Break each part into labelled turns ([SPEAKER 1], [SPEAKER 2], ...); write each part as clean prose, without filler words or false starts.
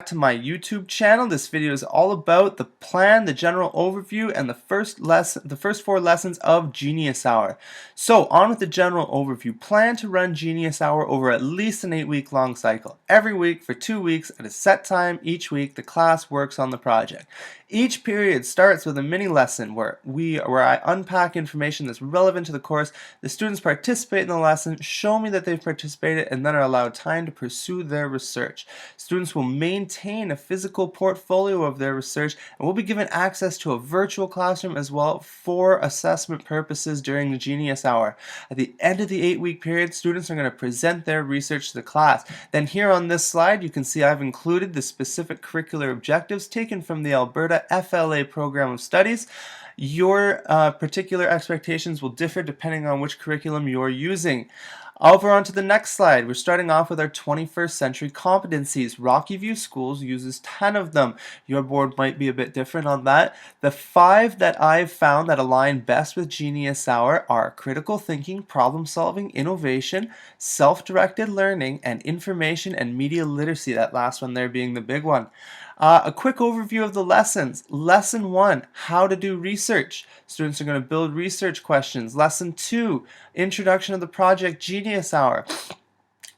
[SPEAKER 1] to my YouTube channel. This video is all about the plan, the general overview, and the first 4 lessons of Genius Hour. So on with the general overview. Plan to run Genius Hour over at least an 8-week long cycle. Every week for 2 weeks at a set time each week, the class works on the project. Each period starts with a mini lesson where I unpack information that's relevant to the course. The students participate in the lesson, show me that they've participated, and then are allowed time to pursue their research. Students will maintain a physical portfolio of their research and will be given access to a virtual classroom as well for assessment purposes during the Genius Hour. At the end of the 8-week period, students are going to present their research to the class. Then here on this slide, you can see I've included the specific curricular objectives taken from the Alberta FLA Program of Studies. Your particular expectations will differ depending on which curriculum you're using. Over on to the next slide. We're starting off with our 21st century competencies. Rocky View Schools uses 10 of them. Your board might be a bit different on that. The 5 that I've found that align best with Genius Hour are critical thinking, problem solving, innovation, self-directed learning, and information and media literacy. That last one there being the big one. A quick overview of the lessons. Lesson 1, how to do research. Students are going to build research questions. Lesson 2, introduction of the project Genius Hour.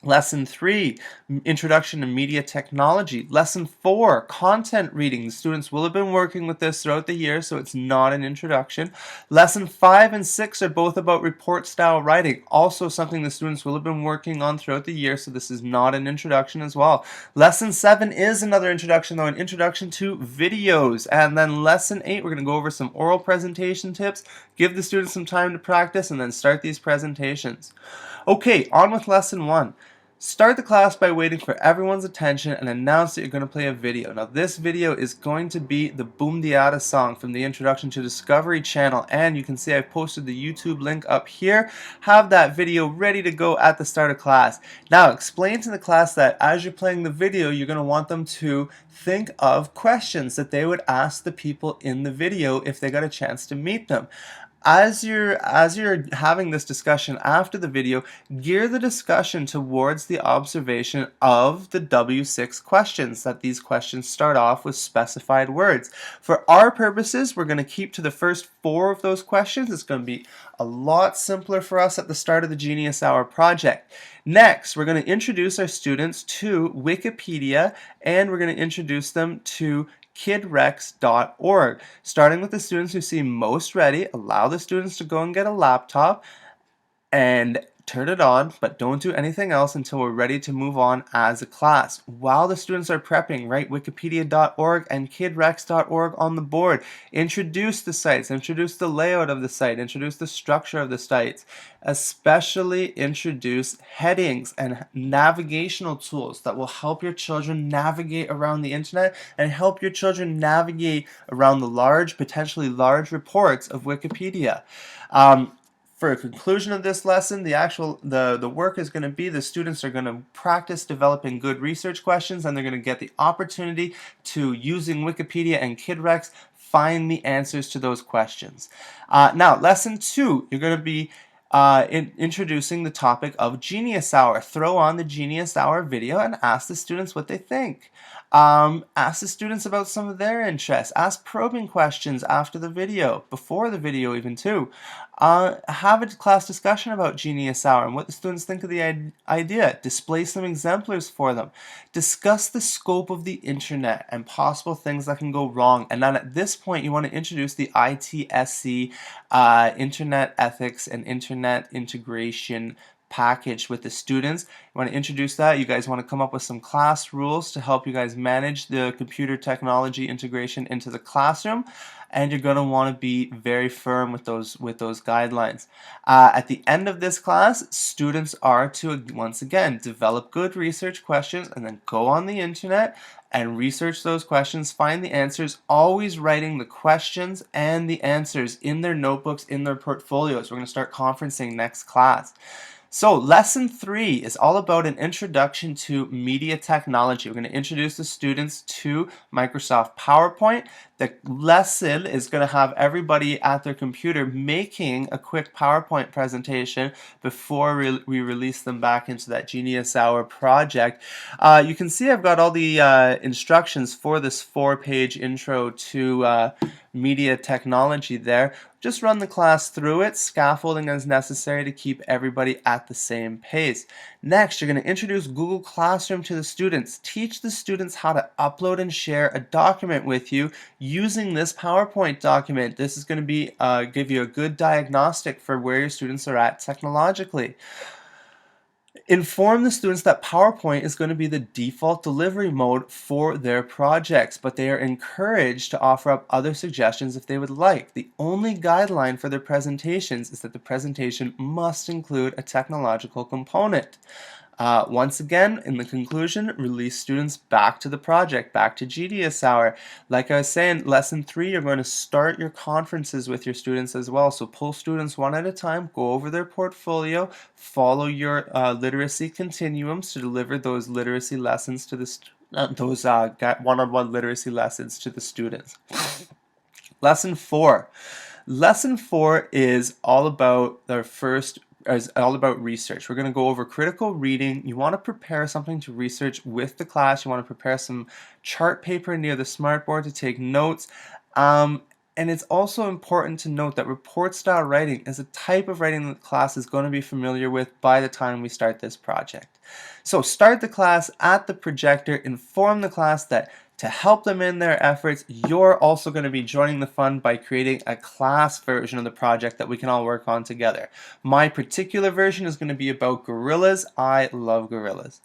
[SPEAKER 1] Lesson 3, Introduction to Media Technology. Lesson 4, Content Reading. The students will have been working with this throughout the year, so it's not an introduction. Lesson 5 and 6 are both about report style writing. Also something the students will have been working on throughout the year, so this is not an introduction as well. Lesson 7 is another introduction, though, an introduction to videos. And then Lesson 8, we're going to go over some oral presentation tips, give the students some time to practice, and then start these presentations. Okay, on with Lesson 1. Start the class by waiting for everyone's attention and announce that you're going to play a video. Now this video is going to be the Boom Diata song from the Introduction to Discovery channel, and you can see I've posted the YouTube link up here. Have that video ready to go at the start of class. Now explain to the class that as you're playing the video, you're going to want them to think of questions that they would ask the people in the video if they got a chance to meet them. As you're having this discussion after the video, gear the discussion towards the observation of the W6 questions, that these questions start off with specified words. For our purposes, we're going to keep to the first 4 of those questions. It's going to be a lot simpler for us at the start of the Genius Hour project. Next, we're going to introduce our students to Wikipedia, and we're going to introduce them to kidrex.org. Starting with the students who seem most ready, allow the students to go and get a laptop and turn it on, but don't do anything else until we're ready to move on as a class. While the students are prepping, write wikipedia.org and kidrex.org on the board. Introduce the sites, introduce the layout of the site, introduce the structure of the sites. Especially introduce headings and navigational tools that will help your children navigate around the internet and help your children navigate around the potentially large reports of Wikipedia. For a conclusion of this lesson, the work is going to be the students are going to practice developing good research questions, and they're going to get the opportunity to, using Wikipedia and KidRex, find the answers to those questions. Now, lesson 2, you're going to be introducing the topic of Genius Hour. Throw on the Genius Hour video and ask the students what they think. Ask the students about some of their interests. Ask probing questions after the video, before the video even too. Have a class discussion about Genius Hour and what the students think of the idea. Display some exemplars for them. Discuss the scope of the internet and possible things that can go wrong. And then at this point, you want to introduce the ITSC, Internet Ethics and Internet Integration package with the students. You want to introduce that. You guys want to come up with some class rules to help you guys manage the computer technology integration into the classroom, and you're going to want to be very firm with those guidelines. At the end of this class, students are to once again develop good research questions and then go on the internet and research those questions, find the answers, always writing the questions and the answers in their notebooks, in their portfolios. We're going to start conferencing next class. So lesson 3 is all about an introduction to media technology. We're going to introduce the students to Microsoft PowerPoint. The lesson is going to have everybody at their computer making a quick PowerPoint presentation before we release them back into that Genius Hour project. You can see I've got all the instructions for this 4-page intro to media technology there. Just run the class through it, scaffolding as necessary to keep everybody at the same pace. Next, you're going to introduce Google Classroom to the students. Teach the students how to upload and share a document with you using this PowerPoint document. This is going to be give you a good diagnostic for where your students are at technologically. Inform the students that PowerPoint is going to be the default delivery mode for their projects, but they are encouraged to offer up other suggestions if they would like. The only guideline for their presentations is that the presentation must include a technological component. Once again, in the conclusion, release students back to the project, back to Genius Hour. Like I was saying, lesson 3, you're going to start your conferences with your students as well. So pull students one at a time, go over their portfolio, follow your literacy continuums to deliver those literacy lessons to the those one-on-one literacy lessons to the students. Lesson 4. Lesson 4 is all about research. We're going to go over critical reading. You want to prepare something to research with the class. You want to prepare some chart paper near the smartboard to take notes. And it's also important to note that report style writing is a type of writing that the class is going to be familiar with by the time we start this project. So start the class at the projector, inform the class that to help them in their efforts, you're also going to be joining the fun by creating a class version of the project that we can all work on together. My particular version is going to be about gorillas. I love gorillas.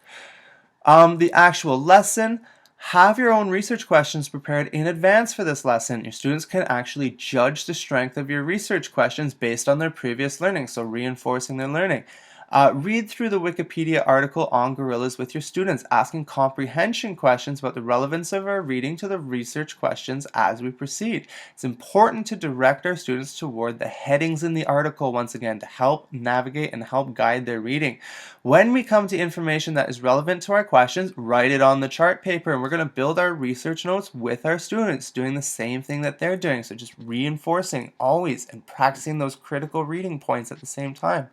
[SPEAKER 1] The actual lesson. Have your own research questions prepared in advance for this lesson. Your students can actually judge the strength of your research questions based on their previous learning, so reinforcing their learning. Read through the Wikipedia article on gorillas with your students, asking comprehension questions about the relevance of our reading to the research questions as we proceed. It's important to direct our students toward the headings in the article once again to help navigate and help guide their reading. When we come to information that is relevant to our questions, write it on the chart paper, and we're going to build our research notes with our students, doing the same thing that they're doing. So just reinforcing always and practicing those critical reading points at the same time.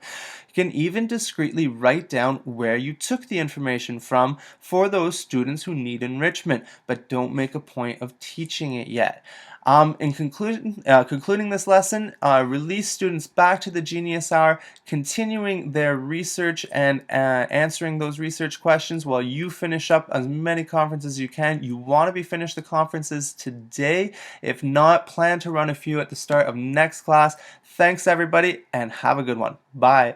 [SPEAKER 1] You can even discreetly write down where you took the information from for those students who need enrichment, but don't make a point of teaching it yet. In concluding this lesson, release students back to the Genius Hour, continuing their research and answering those research questions while you finish up as many conferences as you can. You want to be finished the conferences today. If not, plan to run a few at the start of next class. Thanks everybody, and have a good one. Bye.